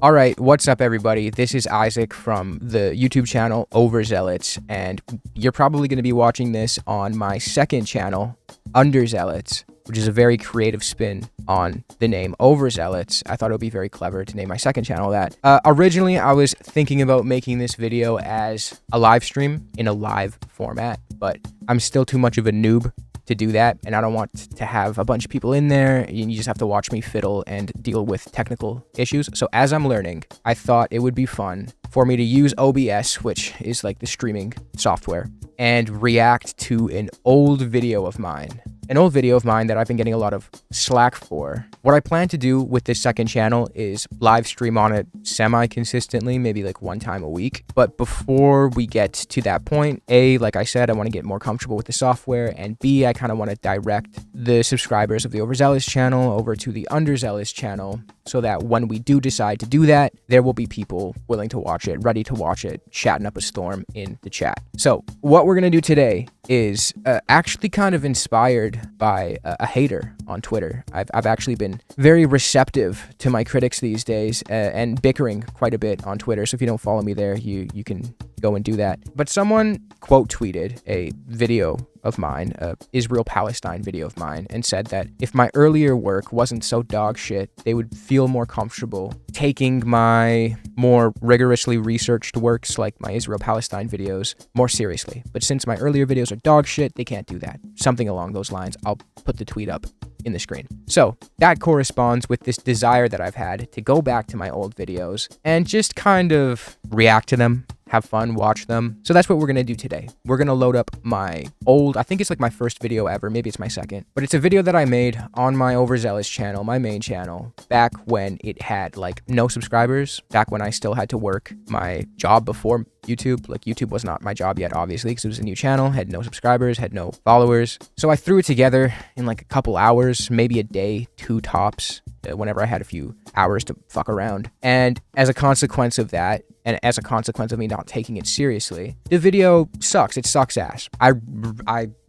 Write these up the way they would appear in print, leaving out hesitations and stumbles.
Alright, what's up everybody? This is Isaac from the YouTube channel Overzealots, and you're probably going to be watching this on my second channel, Underzealots, which is a very creative spin on the name Overzealots. I thought it would be very clever to name my second channel that. Originally, I was thinking about making this video as a live stream in a live format, but I'm still too much of a noob to do that, and I don't want to have a bunch of people in there and you just have to watch me fiddle and deal with technical issues. So as I'm learning, I thought it would be fun for me to use OBS, which is like the streaming software, and react to an old video of mine that I've been getting a lot of slack for. What I plan to do with this second channel is live stream on it semi-consistently, maybe like one time a week. But before we get to that point, A, like I said, I want to get more comfortable with the software, and B, I kind of want to direct the subscribers of the Overzealous channel over to the Underzealous channel, so that when we do decide to do that, there will be people willing to watch it, ready to watch it, chatting up a storm in the chat. So what we're going to do today is actually kind of inspired by a hater on Twitter. I've actually been very receptive to my critics these days, and bickering quite a bit on Twitter. So if you don't follow me there, you can go and do that. But someone quote tweeted a video of mine, Israel-Palestine video of mine, and said that if my earlier work wasn't so dog shit, they would feel more comfortable taking my more rigorously researched works like my Israel-Palestine videos more seriously. But since my earlier videos are dog shit, they can't do that. Something along those lines. I'll put the tweet up in the screen. So that corresponds with this desire that I've had to go back to my old videos and just kind of react to them, have fun, watch them. So that's what we're going to do today. We're going to load up my old, I think it's like my first video ever, maybe it's my second, but it's a video that I made on my Overzealous channel, my main channel, back when it had like no subscribers, back when I still had to work my job before YouTube. Like YouTube was not my job yet, obviously, because it was a new channel, had no subscribers, had no followers. So I threw it together in like a couple hours, maybe a day, 2 tops, whenever I had a few hours to fuck around. And as a consequence of that, and as a consequence of me not taking it seriously, the video sucks. It sucks ass. I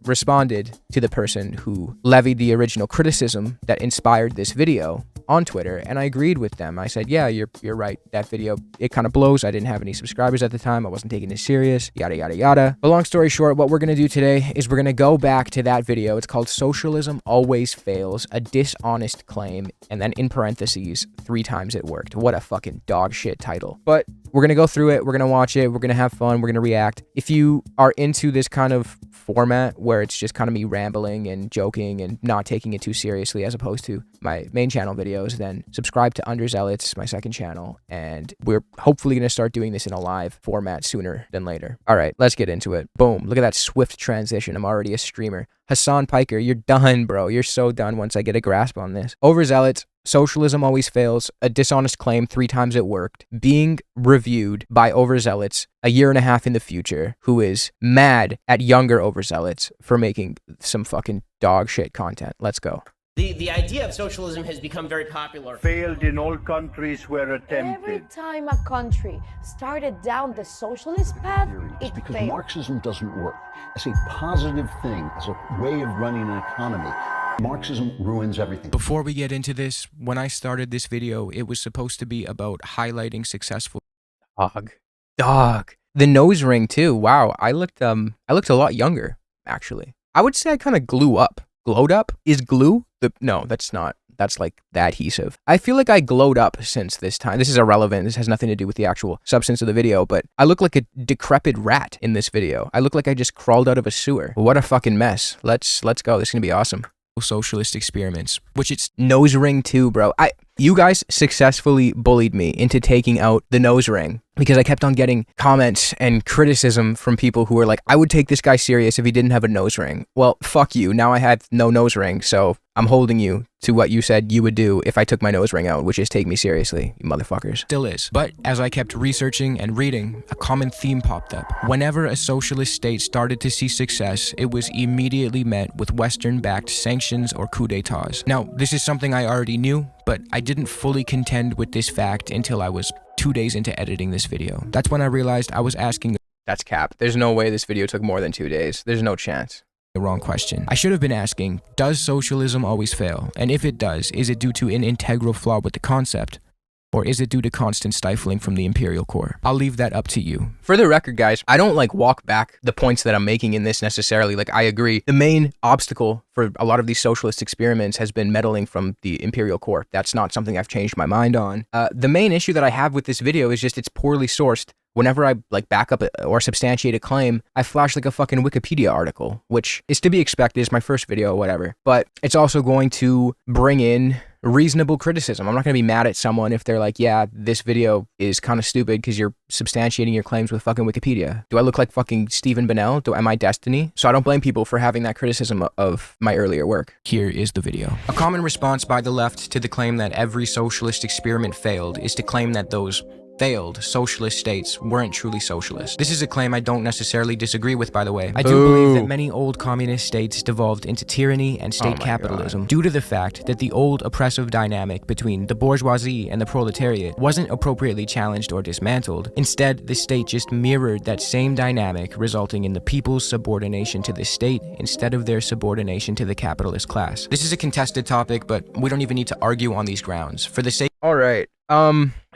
responded to the person who levied the original criticism that inspired this video on Twitter, and I agreed with them. I said, yeah, you're right. That video, it kind of blows. I didn't have any subscribers at the time. I wasn't taking it serious, yada, yada, yada. But long story short, what we're going to do today is we're going to go back to that video. It's called Socialism Always Fails, a Dishonest Claim, and then in parentheses, 3 times it worked. What a fucking dog shit title. But we're going to go through it. We're going to watch it. We're going to have fun. We're going to react. If you are into this kind of format where it's just kind of me rambling and joking and not taking it too seriously as opposed to my main channel videos, then subscribe to Underzealots, my second channel, and we're hopefully going to start doing this in a live format sooner than later. All right, let's get into it. Boom. Look at that swift transition. I'm already a streamer. Hassan Piker, you're done, bro. You're so done once I get a grasp on this. Overzealots, Socialism Always Fails, a Dishonest Claim, 3 times it worked, being reviewed by Overzealots a year and a half in the future, who is mad at younger Overzealots for making some fucking dog shit content. Let's go. The idea of socialism has become very popular. Failed in all countries where attempted. Every time a country started down the socialist path, it because failed. Marxism doesn't work as a positive thing, as a way of running an economy. Marxism ruins everything. Before we get into this, when I started this video, it was supposed to be about highlighting successful dog. The nose ring too. Wow, I looked a lot younger, actually. I would say I kind of glowed up. Is glue no, that's not. That's like the adhesive. I feel like I glowed up since this time. This is irrelevant. This has nothing to do with the actual substance of the video, but I look like a decrepit rat in this video. I look like I just crawled out of a sewer. What a fucking mess. Let's go. This is gonna be awesome. Socialist experiments, which it's nose ring too, bro. You guys successfully bullied me into taking out the nose ring because I kept on getting comments and criticism from people who were like, I would take this guy serious if he didn't have a nose ring. Well, fuck you. Now I have no nose ring, so I'm holding you to what you said you would do if I took my nose ring out, which is take me seriously, you motherfuckers. Still is. But as I kept researching and reading, a common theme popped up. Whenever a socialist state started to see success, it was immediately met with Western-backed sanctions or coup d'etats. Now, this is something I already knew, but I didn't fully contend with this fact until I was 2 days into editing this video. That's when I realized I was asking. That's cap. There's no way this video took more than 2 days. There's no chance. The wrong question. I should have been asking, does socialism always fail? And if it does, is it due to an integral flaw with the concept? Or is it due to constant stifling from the imperial core? I'll leave that up to you. For the record, guys, I don't like walk back the points that I'm making in this necessarily. Like, I agree. The main obstacle for a lot of these socialist experiments has been meddling from the imperial core. That's not something I've changed my mind on. The main issue that I have with this video is just it's poorly sourced. Whenever I like back up or substantiate a claim, I flash like a fucking Wikipedia article, which is to be expected. It's my first video or whatever. But it's also going to bring in reasonable criticism. I'm not going to be mad at someone if they're like, yeah, this video is kind of stupid because you're substantiating your claims with fucking Wikipedia. Do I look like fucking Stephen Bennell? Am I Destiny? So I don't blame people for having that criticism of my earlier work. Here is the video. A common response by the left to the claim that every socialist experiment failed is to claim that those failed socialist states weren't truly socialist. This is a claim I don't necessarily disagree with, by the way. I do believe that many old communist states devolved into tyranny and state capitalism due to the fact that the old oppressive dynamic between the bourgeoisie and the proletariat wasn't appropriately challenged or dismantled. Instead, the state just mirrored that same dynamic, resulting in the people's subordination to the state instead of their subordination to the capitalist class. This is a contested topic, but we don't even need to argue on these grounds. For the sake— All right.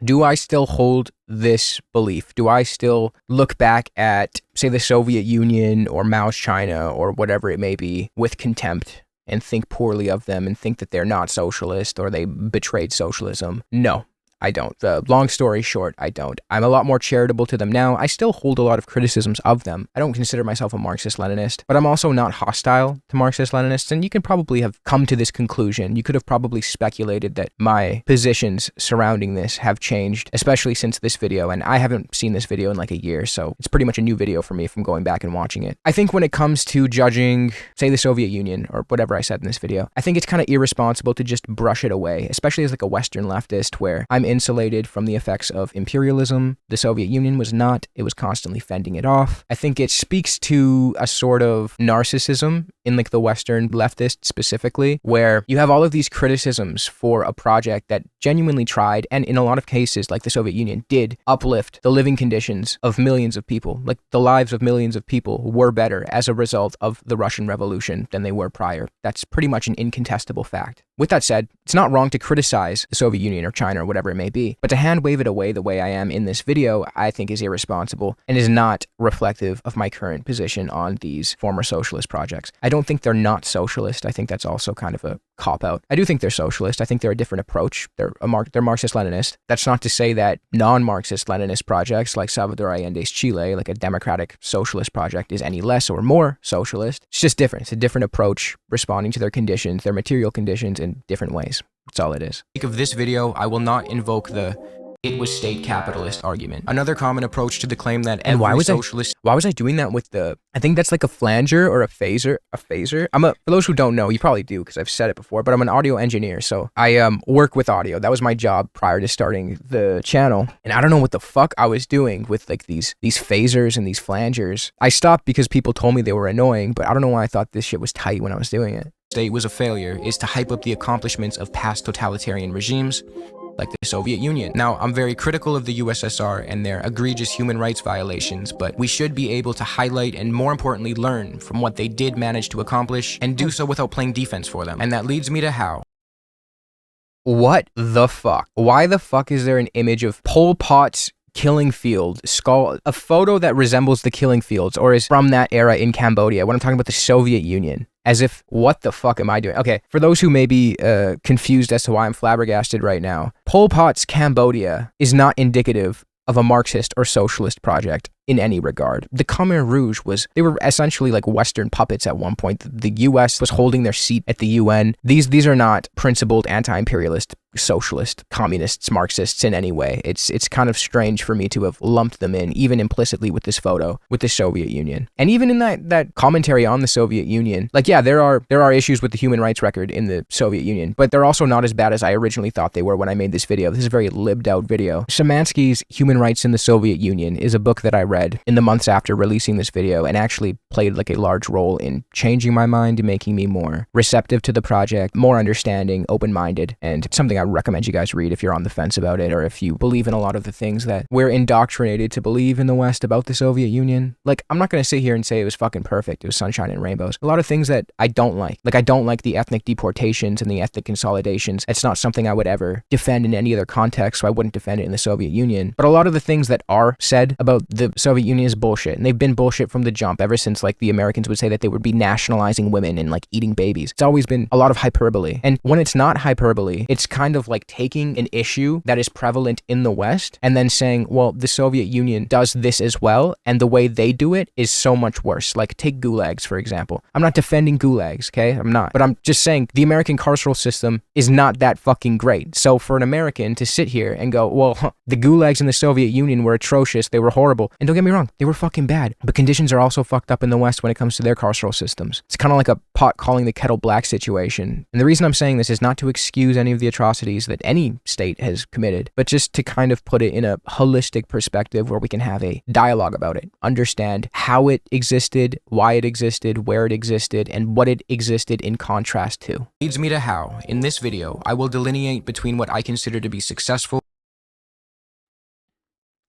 Do I still hold this belief? Do I still look back at, say, the Soviet Union or Mao's China or whatever it may be with contempt and think poorly of them and think that they're not socialist or they betrayed socialism? No, I don't. Long story short, I don't. I'm a lot more charitable to them now. I still hold a lot of criticisms of them. I don't consider myself a Marxist-Leninist, but I'm also not hostile to Marxist-Leninists, and you can probably have come to this conclusion. You could have probably speculated that my positions surrounding this have changed, especially since this video, and I haven't seen this video in like a year, so it's pretty much a new video for me from going back and watching it. I think when it comes to judging, say, the Soviet Union, or whatever I said in this video, I think it's kind of irresponsible to just brush it away, especially as like a Western leftist where I'm insulated from the effects of imperialism. The Soviet Union was not. It was constantly fending it off. I think it speaks to a sort of narcissism in like the Western leftist specifically, where you have all of these criticisms for a project that genuinely tried, and in a lot of cases, like the Soviet Union, did uplift the living conditions of millions of people. Like the lives of millions of people were better as a result of the Russian Revolution than they were prior. That's pretty much an incontestable fact. With that said, it's not wrong to criticize the Soviet Union or China or whatever it may be, but to hand wave it away the way I am in this video, I think is irresponsible and is not reflective of my current position on these former socialist projects. I don't think they're not socialist. I think that's also kind of a cop-out. I do think they're socialist. I think they're a different approach. They're Marxist-Leninist. That's not to say that non-Marxist-Leninist projects like Salvador Allende's Chile, like a democratic socialist project, is any less or more socialist. It's just different. It's a different approach responding to their conditions, their material conditions in different ways. That's all it is. For the sake of this video, I will not invoke the "it was state capitalist" argument. Another common approach to the claim that every socialist— Why was I doing that with the— I think that's like a flanger or a phaser. For those who don't know, you probably do because I've said it before, but I'm an audio engineer, so I work with audio. That was my job prior to starting the channel, and I don't know what the fuck I was doing with like these phasers and these flangers. I stopped because people told me they were annoying, but I don't know why I thought this shit was tight when I was doing it. State was a failure is to hype up the accomplishments of past totalitarian regimes like the Soviet Union. Now, I'm very critical of the USSR and their egregious human rights violations, but we should be able to highlight and, more importantly, learn from what they did manage to accomplish and do so without playing defense for them. And that leads me to how. What the fuck? Why the fuck is there an image of Pol Pot's killing field skull, a photo that resembles the killing fields or is from that era in Cambodia when I'm talking about the Soviet Union? As if, what the fuck am I doing? Okay, for those who may be confused as to why I'm flabbergasted right now, Pol Pot's Cambodia is not indicative of a Marxist or socialist project in any regard. The Khmer Rouge they were essentially like Western puppets at one point. The US was holding their seat at the UN. These are not principled anti-imperialist, socialist, communists, Marxists in any way. It's kind of strange for me to have lumped them in, even implicitly with this photo, with the Soviet Union. And even in that commentary on the Soviet Union, like, yeah, there are issues with the human rights record in the Soviet Union, but they're also not as bad as I originally thought they were when I made this video. This is a very libbed out video. Szymanski's Human Rights in the Soviet Union is a book that I read in the months after releasing this video and actually played like a large role in changing my mind and making me more receptive to the project, more understanding, open-minded, and something I I would recommend you guys read if you're on the fence about it, or if you believe in a lot of the things that we're indoctrinated to believe in the West about the Soviet Union. Like, I'm not going to sit here and say it was fucking perfect. It was sunshine and rainbows. A lot of things that I don't like. Like, I don't like the ethnic deportations and the ethnic consolidations. It's not something I would ever defend in any other context, so I wouldn't defend it in the Soviet Union. But a lot of the things that are said about the Soviet Union is bullshit, and they've been bullshit from the jump ever since, like, the Americans would say that they would be nationalizing women and, like, eating babies. It's always been a lot of hyperbole. And when it's not hyperbole, it's kind of like taking an issue that is prevalent in the West and then saying, well, the Soviet Union does this as well, and the way they do it is so much worse. Like, take gulags, for example. I'm not defending gulags, okay? I'm not. But I'm just saying the American carceral system is not that fucking great. So for an American to sit here and go, well, the gulags in the Soviet Union were atrocious, they were horrible. And don't get me wrong, they were fucking bad. But conditions are also fucked up in the West when it comes to their carceral systems. It's kind of like a pot calling the kettle black situation. And the reason I'm saying this is not to excuse any of the atrocities that any state has committed, but just to kind of put it in a holistic perspective where we can have a dialogue about it, understand how it existed, why it existed, where it existed, and what it existed in contrast to. Leads me to how, in this video, I will delineate between what I consider to be successful.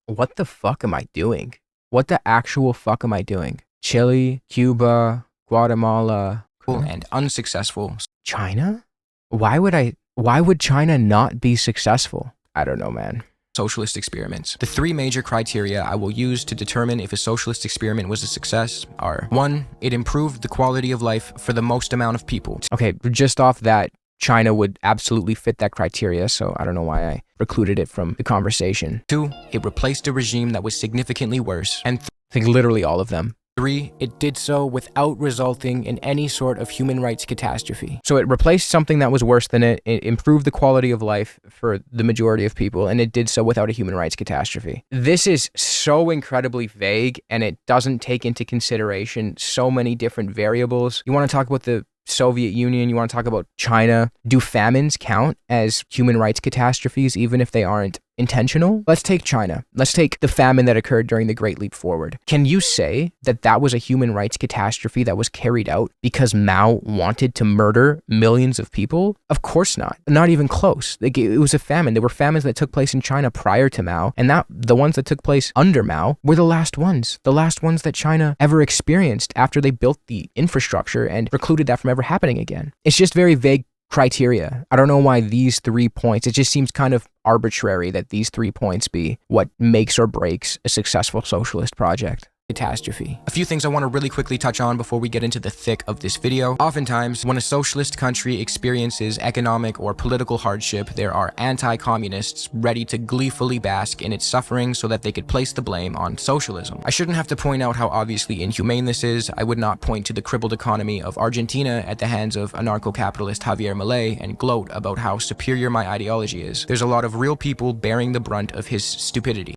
What the fuck am I doing? What the actual fuck am I doing? Chile, Cuba, Guatemala, and unsuccessful. China? Why would China not be successful? I don't know, man. Socialist experiments. The three major criteria I will use to determine if a socialist experiment was a success are: 1, it improved the quality of life for the most amount of people. Okay, just off that, China would absolutely fit that criteria, so I don't know why I precluded it from the conversation. 2, it replaced a regime that was significantly worse. And I think literally all of them. 3, it did so without resulting in any sort of human rights catastrophe. So it replaced something that was worse than it, it improved the quality of life for the majority of people, and it did so without a human rights catastrophe. This is so incredibly vague, and it doesn't take into consideration so many different variables. You want to talk about the Soviet Union, you want to talk about China. Do famines count as human rights catastrophes even if they aren't intentional? Let's take China. Let's take the famine that occurred during the Great Leap Forward. Can you say that that was a human rights catastrophe that was carried out because Mao wanted to murder millions of people? Of course not. Not even close. It was a famine. There were famines that took place in China prior to Mao, and the ones that took place under Mao were the last ones that China ever experienced after they built the infrastructure and precluded that from ever happening again. It's just very vague criteria. I don't know why these 3 points, it just seems kind of arbitrary that these 3 points be what makes or breaks a successful socialist project. Catastrophe. A few things I want to really quickly touch on before we get into the thick of this video. Oftentimes, when a socialist country experiences economic or political hardship, there are anti-communists ready to gleefully bask in its suffering so that they could place the blame on socialism. I shouldn't have to point out how obviously inhumane this is. I would not point to the crippled economy of Argentina at the hands of anarcho-capitalist Javier Milei and gloat about how superior my ideology is. There's a lot of real people bearing the brunt of his stupidity.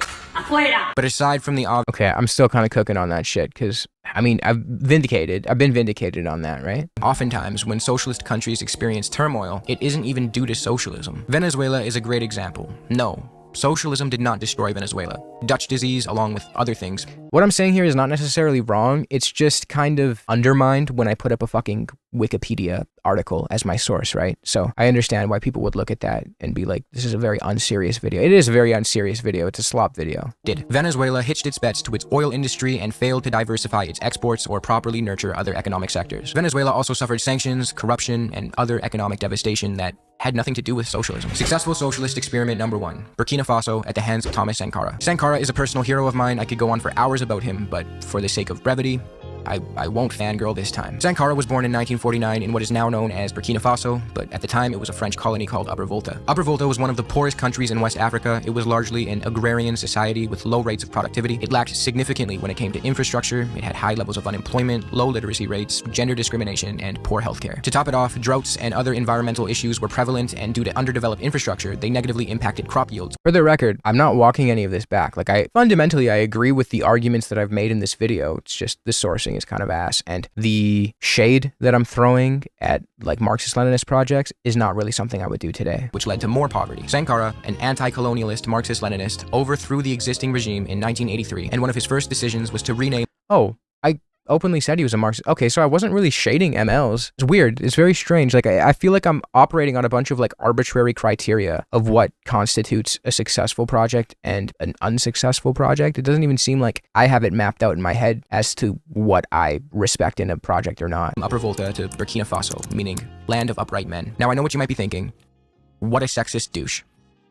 But aside from the okay, I'm still kind of cooking on that shit, because I mean, I've been vindicated on that, right? Oftentimes, when socialist countries experience turmoil, it isn't even due to socialism. Venezuela is a great example. No, socialism did not destroy Venezuela. Dutch disease, along with other things. What I'm saying here is not necessarily wrong, it's just kind of undermined when I put up a fucking Wikipedia article as my source, right? So I understand why people would look at that and be like, this is a very unserious video. It is a very unserious video. It's a slop video. Did Venezuela hitched its bets to its oil industry and failed to diversify its exports or properly nurture other economic sectors? Venezuela also suffered sanctions, corruption, and other economic devastation that had nothing to do with socialism. Successful socialist experiment number 1, Burkina Faso at the hands of Thomas Sankara. Sankara is a personal hero of mine. I could go on for hours about him, but for the sake of brevity, I won't fangirl this time. Sankara was born in 1949 in what is now known as Burkina Faso, but at the time it was a French colony called Upper Volta. Upper Volta was one of the poorest countries in West Africa. It was largely an agrarian society with low rates of productivity. It lacked significantly when it came to infrastructure. It had high levels of unemployment, low literacy rates, gender discrimination, and poor healthcare. To top it off, droughts and other environmental issues were prevalent, and due to underdeveloped infrastructure, they negatively impacted crop yields. For the record, I'm not walking any of this back. Like, fundamentally, I agree with the arguments that I've made in this video. It's just the sourcing is kind of ass, and the shade that I'm throwing at like Marxist-Leninist projects is not really something I would do today, which led to more poverty. Sankara, an anti-colonialist Marxist-Leninist, overthrew the existing regime in 1983, and one of his first decisions was to rename... openly said he was a Marxist. Okay, so I wasn't really shading MLs. It's weird. It's very strange. Like, I feel like I'm operating on a bunch of like arbitrary criteria of what constitutes a successful project and an unsuccessful project. It doesn't even seem like I have it mapped out in my head as to what I respect in a project or not. Upper Volta to Burkina Faso, meaning land of upright men. Now, I know what you might be thinking. What a sexist douche.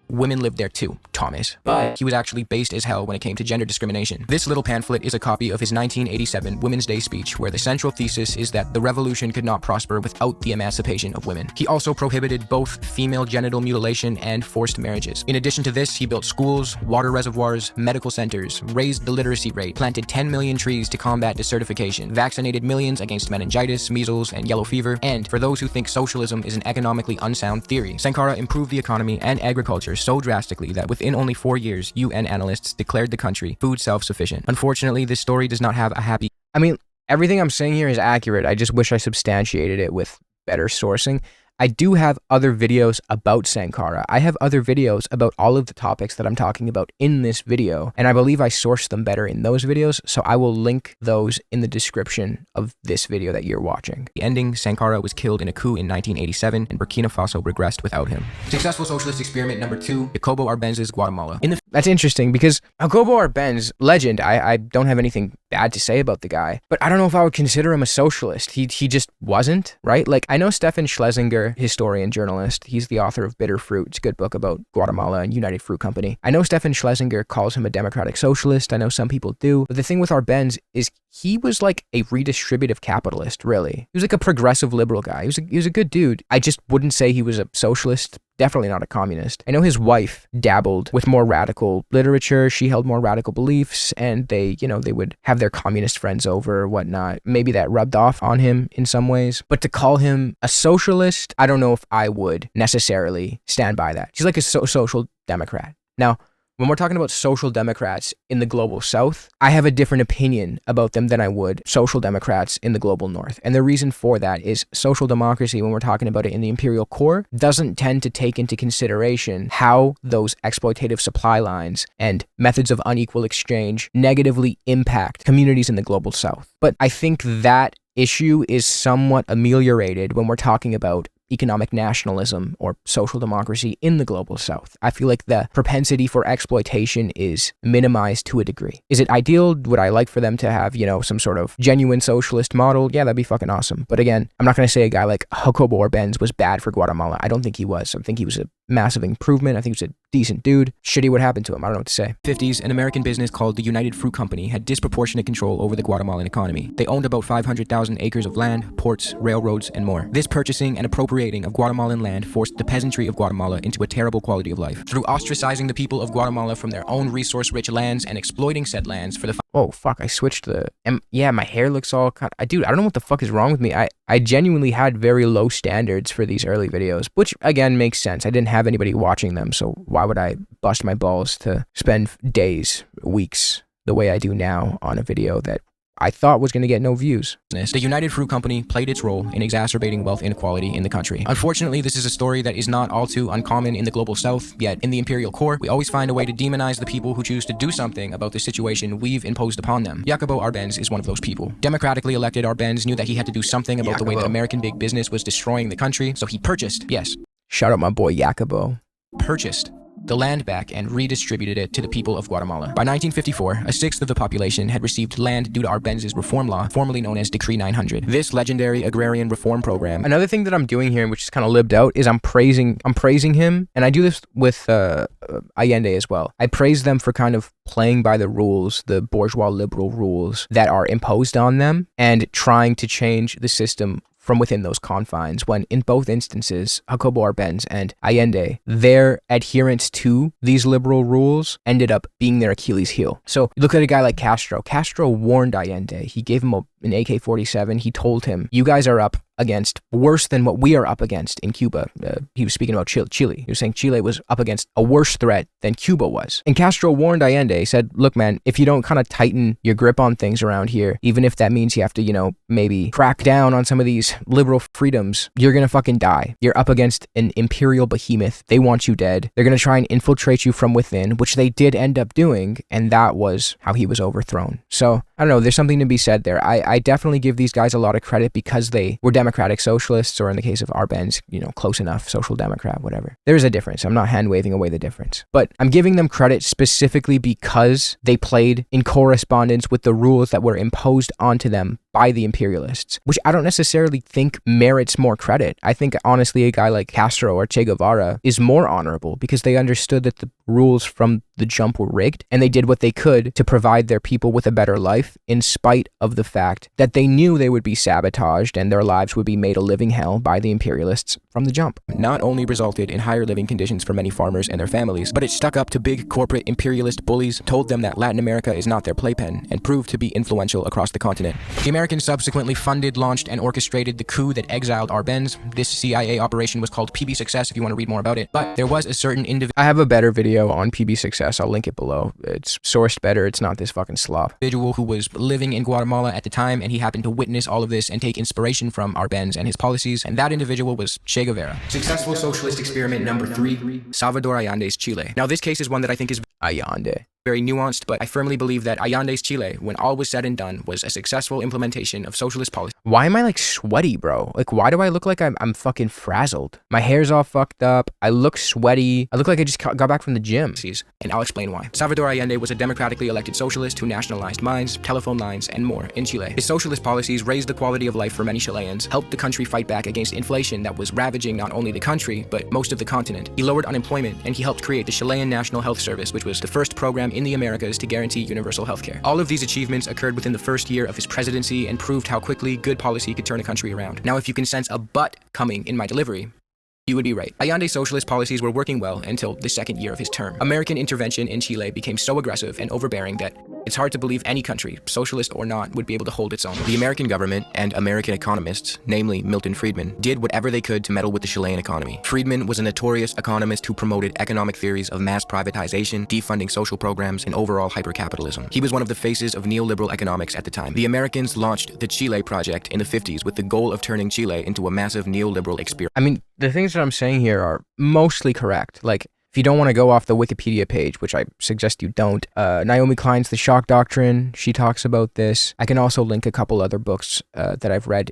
Women lived there too, Thomas. But he was actually based as hell when it came to gender discrimination. This little pamphlet is a copy of his 1987 Women's Day speech, where the central thesis is that the revolution could not prosper without the emancipation of women. He also prohibited both female genital mutilation and forced marriages. In addition to this, he built schools, water reservoirs, medical centers, raised the literacy rate, planted 10 million trees to combat desertification, vaccinated millions against meningitis, measles, and yellow fever, and for those who think socialism is an economically unsound theory, Sankara improved the economy and agriculture so drastically that within only 4 years, UN analysts declared the country food self-sufficient. Unfortunately, this story does not have a happy... I mean, everything I'm saying here is accurate. I just wish I substantiated it with better sourcing. I do have other videos about Sankara. I have other videos about all of the topics that I'm talking about in this video, and I believe I sourced them better in those videos, so I will link those in the description of this video that you're watching. The ending, Sankara was killed in a coup in 1987, and Burkina Faso regressed without him. Successful socialist experiment number 2, Jacobo Arbenz's Guatemala. That's interesting, because Jacobo Arbenz, legend, I don't have anything bad to say about the guy, but I don't know if I would consider him a socialist. He just wasn't, right? Like, I know Stefan Schlesinger, historian, journalist. He's the author of Bitter Fruit. It's a good book about Guatemala and United Fruit Company. I know Stefan Schlesinger calls him a democratic socialist. I know some people do. But the thing with Arbenz is he was like a redistributive capitalist, really. He was like a progressive liberal guy. He was a good dude. I just wouldn't say he was a socialist. Definitely not a communist. I know his wife dabbled with more radical literature. She held more radical beliefs, and they would have their communist friends over or whatnot. Maybe that rubbed off on him in some ways. But to call him a socialist, I don't know if I would necessarily stand by that. He's like a social democrat. Now, when we're talking about social democrats in the global south, I have a different opinion about them than I would social democrats in the global north. And the reason for that is social democracy, when we're talking about it in the imperial core, doesn't tend to take into consideration how those exploitative supply lines and methods of unequal exchange negatively impact communities in the global south. But I think that issue is somewhat ameliorated when we're talking about economic nationalism or social democracy in the global south. I feel like the propensity for exploitation is minimized to a degree. Is it ideal? Would I like for them to have, some sort of genuine socialist model? Yeah, that'd be fucking awesome. But again, I'm not going to say a guy like Jacobo Arbenz was bad for Guatemala. I don't think he was. I think he was a massive improvement. I think he was a decent dude. Shitty what happened to him. I don't know what to say. 50s, an American business called the United Fruit Company had disproportionate control over the Guatemalan economy. They owned about 500,000 acres of land, ports, railroads, and more. This purchasing and appropriating of Guatemalan land forced the peasantry of Guatemala into a terrible quality of life. Through ostracizing the people of Guatemala from their own resource-rich lands and exploiting said lands for the... Oh, fuck, I switched the... yeah, my hair looks all... Dude, I don't know what the fuck is wrong with me. I genuinely had very low standards for these early videos, which, again, makes sense. I didn't have anybody watching them, so why would I bust my balls to spend days, weeks, the way I do now on a video that I thought was going to get no views? The United Fruit Company played its role in exacerbating wealth inequality in the country. Unfortunately, this is a story that is not all too uncommon in the global south, yet in the imperial core, we always find a way to demonize the people who choose to do something about the situation we've imposed upon them. Jacobo Arbenz is one of those people. Democratically elected Arbenz knew that he had to do something about the way that American big business was destroying the country, so he purchased, yes, shout out my boy Jacobo, purchased the land back and redistributed it to the people of Guatemala. By 1954, a sixth of the population had received land due to Arbenz's reform law, formerly known as Decree 900. This legendary agrarian reform program. Another thing that I'm doing here, which is kind of lived out, is I'm praising him, and I do this with Allende as well. I praise them for kind of playing by the rules, the bourgeois liberal rules that are imposed on them, and trying to change the system from within those confines, when in both instances, Jacobo Arbenz and Allende, their adherence to these liberal rules ended up being their Achilles heel. So you look at a guy like Castro. Castro warned Allende. He gave him an AK-47. He told him, you guys are up against worse than what we are up against in Cuba. He was speaking about Chile. He was saying Chile was up against a worse threat than Cuba was. And Castro warned Allende, said, look, man, if you don't kind of tighten your grip on things around here, even if that means you have to, maybe crack down on some of these liberal freedoms, you're going to fucking die. You're up against an imperial behemoth. They want you dead. They're going to try and infiltrate you from within, which they did end up doing. And that was how he was overthrown. So I don't know. There's something to be said there. I I definitely give these guys a lot of credit because they were democratic socialists, or in the case of Arbenz, close enough, social democrat, whatever. There's a difference. I'm not hand-waving away the difference. But I'm giving them credit specifically because they played in correspondence with the rules that were imposed onto them by the imperialists, which I don't necessarily think merits more credit. I think, honestly, a guy like Castro or Che Guevara is more honorable because they understood that the rules from the jump were rigged, and they did what they could to provide their people with a better life, in spite of the fact that they knew they would be sabotaged and their lives would be made a living hell by the imperialists from the jump. Not only resulted in higher living conditions for many farmers and their families, but it stuck up to big corporate imperialist bullies, told them that Latin America is not their playpen, and proved to be influential across the continent. The Americans subsequently funded, launched, and orchestrated the coup that exiled Arbenz. This CIA operation was called PBSuccess if you want to read more about it, but there was a certain individual. I have a better video on PBSuccess. I'll link it below. It's sourced better. It's not this fucking slop. Individual who was living in Guatemala at the time, and he happened to witness all of this and take inspiration from Arbenz and his policies, and that individual was Che Guevara. Successful socialist experiment number 3, Salvador Allende's Chile. Now this case is one that I think is Allende. Very nuanced, but I firmly believe that Allende's Chile, when all was said and done, was a successful implementation of socialist policy. Why am I like sweaty, bro? Like, why do I look like I'm fucking frazzled? My hair's all fucked up. I look sweaty. I look like I just got back from the gym. And I'll explain why. Salvador Allende was a democratically elected socialist who nationalized mines, telephone lines, and more in Chile. His socialist policies raised the quality of life for many Chileans, helped the country fight back against inflation that was ravaging not only the country, but most of the continent. He lowered unemployment, and he helped create the Chilean National Health Service, which was the first program in the Americas to guarantee universal healthcare. All of these achievements occurred within the first year of his presidency and proved how quickly good policy could turn a country around. Now, if you can sense a but coming in my delivery, you would be right. Allende's socialist policies were working well until the second year of his term. American intervention in Chile became so aggressive and overbearing that it's hard to believe any country, socialist or not, would be able to hold its own. The American government and American economists, namely Milton Friedman, did whatever they could to meddle with the Chilean economy. Friedman was a notorious economist who promoted economic theories of mass privatization, defunding social programs, and overall hypercapitalism. He was one of the faces of neoliberal economics at the time. The Americans launched the Chile Project in the 50s with the goal of turning Chile into a massive neoliberal experiment. I mean, the things that I'm saying here are mostly correct. Like, if you don't want to go off the Wikipedia page, which I suggest you don't, Naomi Klein's The Shock Doctrine, she talks about this. I can also link a couple other books that I've read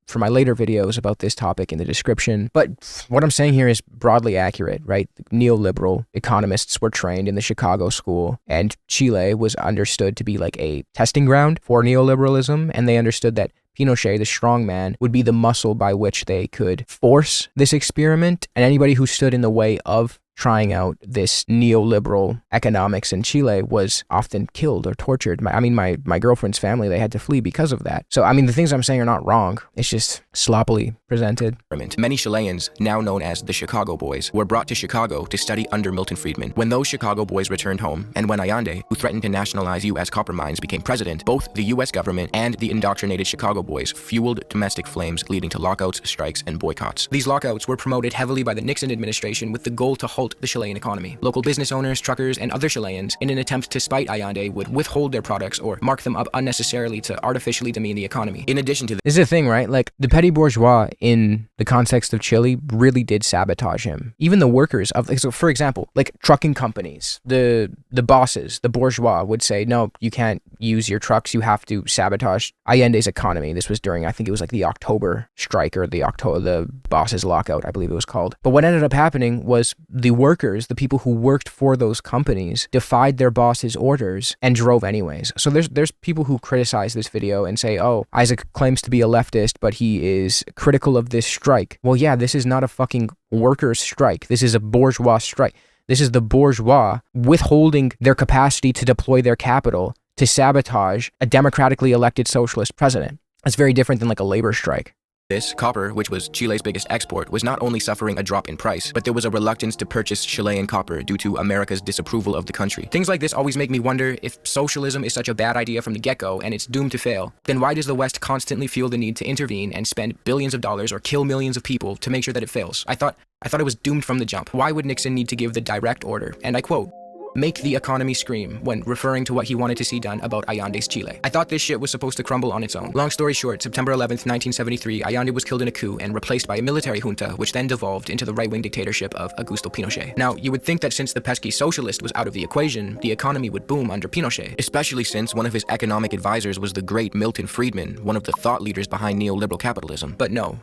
for my later videos about this topic in the description. But what I'm saying here is broadly accurate, right? Neoliberal economists were trained in the Chicago school, and Chile was understood to be like a testing ground for neoliberalism, and they understood that Pinochet, the strong man, would be the muscle by which they could force this experiment, and anybody who stood in the way of trying out this neoliberal economics in Chile was often killed or tortured. My girlfriend's family, they had to flee because of that. So, I mean, the things I'm saying are not wrong. It's just sloppily presented. Many Chileans, now known as the Chicago Boys, were brought to Chicago to study under Milton Friedman. When those Chicago Boys returned home, and when Allende, who threatened to nationalize U.S. copper mines, became president, both the U.S. government and the indoctrinated Chicago Boys fueled domestic flames, leading to lockouts, strikes, and boycotts. These lockouts were promoted heavily by the Nixon administration with the goal to halt the Chilean economy. Local business owners, truckers, and other Chileans, in an attempt to spite Allende, would withhold their products or mark them up unnecessarily to artificially demean the economy. In addition to this is the thing, right? Like, the petty bourgeois in the context of Chile really did sabotage him. Even the workers of, so for example, like trucking companies, the bosses, the bourgeois would say, no, you can't use your trucks, you have to sabotage Allende's economy. This was during, I think it was like the October strike, or the bosses lockout, I believe it was called. But what ended up happening was the workers, the people who worked for those companies, defied their boss's orders and drove anyways. So there's people who criticize this video and say, oh, Isaac claims to be a leftist, but he is critical of this strike. Well, yeah, this is not a fucking workers' strike. This is a bourgeois strike. This is the bourgeois withholding their capacity to deploy their capital to sabotage a democratically elected socialist president. That's very different than like a labor strike. This copper, which was Chile's biggest export, was not only suffering a drop in price, but there was a reluctance to purchase Chilean copper due to America's disapproval of the country. Things like this always make me wonder, if socialism is such a bad idea from the get-go and it's doomed to fail, then why does the West constantly feel the need to intervene and spend billions of dollars or kill millions of people to make sure that it fails? I thought it was doomed from the jump. Why would Nixon need to give the direct order, and I quote, make the economy scream when referring to what he wanted to see done about Allende's Chile. I thought this shit was supposed to crumble on its own. Long story short, September 11th, 1973, Allende was killed in a coup and replaced by a military junta, which then devolved into the right-wing dictatorship of Augusto Pinochet. Now, you would think that since the pesky socialist was out of the equation, the economy would boom under Pinochet, especially since one of his economic advisors was the great Milton Friedman, one of the thought leaders behind neoliberal capitalism. But no.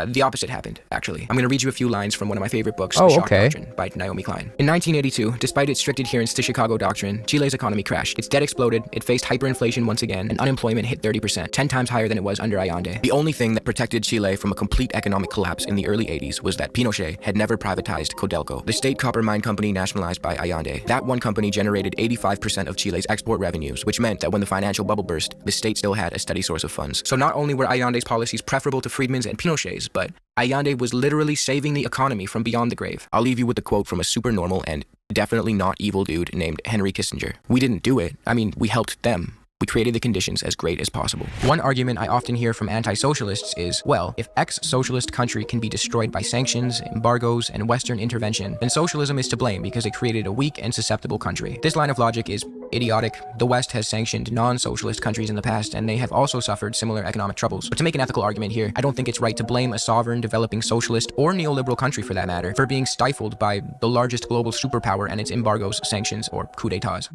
The opposite happened, actually. I'm going to read you a few lines from one of my favorite books, The Shock Doctrine, by Naomi Klein. In 1982, despite its strict adherence to Chicago Doctrine, Chile's economy crashed. Its debt exploded, it faced hyperinflation once again, and unemployment hit 30%, 10 times higher than it was under Allende. The only thing that protected Chile from a complete economic collapse in the early 80s was that Pinochet had never privatized Codelco, the state copper mine company nationalized by Allende. That one company generated 85% of Chile's export revenues, which meant that when the financial bubble burst, the state still had a steady source of funds. So not only were Allende's policies preferable to Friedman's and Pinochet's, but Allende was literally saving the economy from beyond the grave. I'll leave you with a quote from a super normal and definitely not evil dude named Henry Kissinger. We didn't do it. I mean, we helped them. We created the conditions as great as possible. One argument I often hear from anti-socialists is, well, if ex-socialist country can be destroyed by sanctions, embargoes, and Western intervention, then socialism is to blame because it created a weak and susceptible country. This line of logic is idiotic. The West has sanctioned non-socialist countries in the past, and they have also suffered similar economic troubles. But to make an ethical argument here, I don't think it's right to blame a sovereign, developing socialist, or neoliberal country for that matter, for being stifled by the largest global superpower and its embargoes, sanctions, or coup d'etats.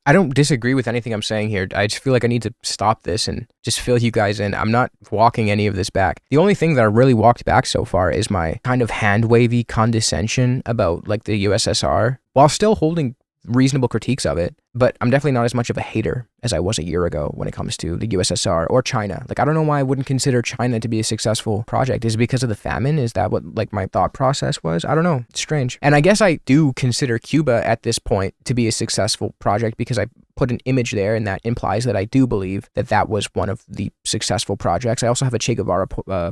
I don't disagree with anything I'm saying here. I just feel like I need to stop this and just fill you guys in. I'm not walking any of this back. The only thing that I really walked back so far is my kind of hand-wavy condescension about like the USSR, while still holding reasonable critiques of it. But I'm definitely not as much of a hater as I was a year ago when it comes to the USSR or China. Like, I don't know why I wouldn't consider China to be a successful project. Is it because of the famine? Is that what like my thought process was? I don't know. It's strange. And I guess I do consider Cuba at this point to be a successful project because I put an image there, and that implies that I do believe that that was one of the successful projects. I also have a Che Guevara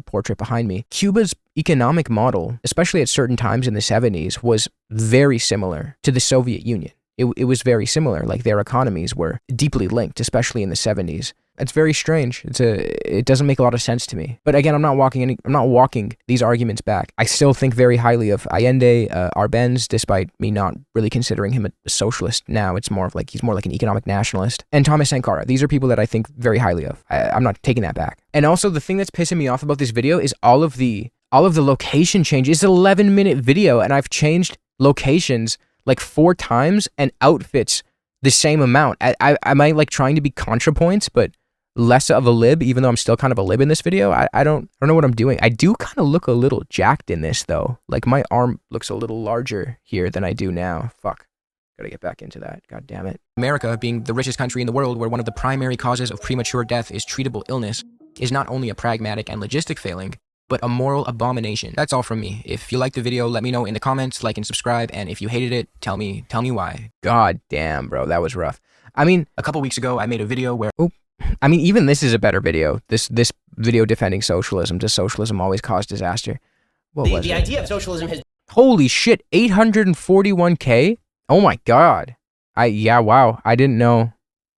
portrait behind me. Cuba's economic model, especially at certain times in the 70s, was very similar to the Soviet Union. It was very similar. Like, their economies were deeply linked, especially in the 70s. It's very strange. It doesn't make a lot of sense to me. But again, I'm not walking these arguments back. I still think very highly of Allende, Arbenz, despite me not really considering him a socialist now. It's more of like, he's more like an economic nationalist. And Thomas Sankara. These are people that I think very highly of. I'm not taking that back. And also, the thing that's pissing me off about this video is all of the location changes. It's an 11-minute video, and I've changed locations like 4 times and outfits the same amount. I might like trying to be ContraPoints, but less of a lib, even though I'm still kind of a lib in this video. I don't know what I'm doing. I do kind of look a little jacked in this though. Like, my arm looks a little larger here than I do now. Fuck. Gotta get back into that. God damn it. America, being the richest country in the world where one of the primary causes of premature death is treatable illness, is not only a pragmatic and logistic failing, but a moral abomination. That's all from me. If you liked the video, let me know in the comments, like and subscribe, and if you hated it, tell me why. God damn, bro, that was rough. I mean, a couple weeks ago, I made a video where, even this is a better video. This video defending socialism. Does socialism always cause disaster? What was it? The idea of socialism has... Holy shit, 841K? Oh my god. Wow, I didn't know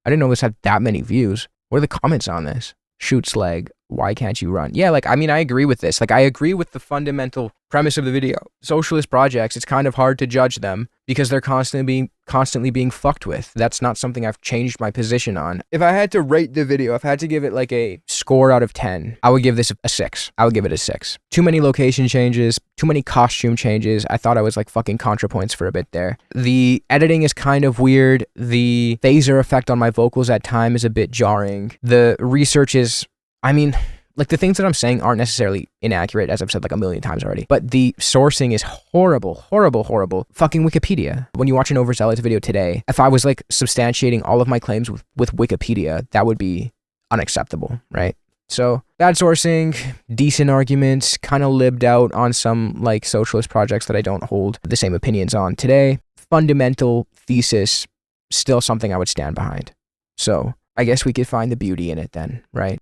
this had that many views. What are the comments on this? Shoot slag. Why can't you run? Yeah, like, I mean, I agree with this. Like, I agree with the fundamental premise of the video. Socialist projects, it's kind of hard to judge them because they're constantly being fucked with. That's not something I've changed my position on. If I had to rate the video, if I had to give it like a score out of 10, I would give this a 6. I would give it a 6. Too many location changes, too many costume changes. I thought I was like fucking ContraPoints for a bit there. The editing is kind of weird. The phaser effect on my vocals at time is a bit jarring. The research is, I mean, like, the things that I'm saying aren't necessarily inaccurate, as I've said like a million times already, but the sourcing is horrible. Fucking Wikipedia. When you watch an overzealots video today, if I was like substantiating all of my claims with Wikipedia, that would be unacceptable, right? So, bad sourcing, decent arguments, kind of libbed out on some like socialist projects that I don't hold the same opinions on today. Fundamental thesis, still something I would stand behind. So, I guess we could find the beauty in it then, right?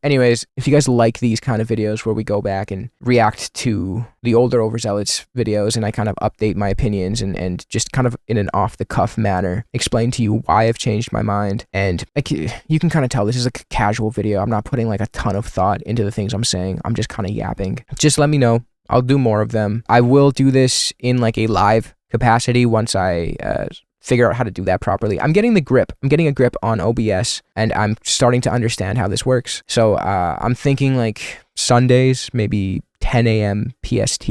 Anyways, if you guys like these kind of videos where we go back and react to the older overzealots videos and I kind of update my opinions and just kind of in an off-the-cuff manner explain to you why I've changed my mind, and like, you can kind of tell this is a casual video. I'm not putting like a ton of thought into the things I'm saying. I'm just kind of yapping. Just let me know. I'll do more of them. I will do this in like a live capacity once I figure out how to do that properly. I'm getting the grip. I'm getting a grip on OBS, and I'm starting to understand how this works. So I'm thinking like Sundays, maybe 10 a.m. PST.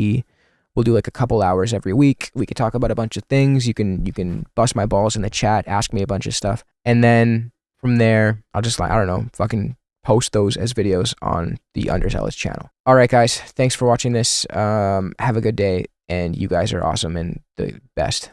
We'll do like a couple hours every week. We could talk about a bunch of things. You can bust my balls in the chat, ask me a bunch of stuff. And then from there, I'll just like, I don't know, fucking post those as videos on the Underzealots channel. All right, guys. Thanks for watching this. Have a good day. And you guys are awesome and the best.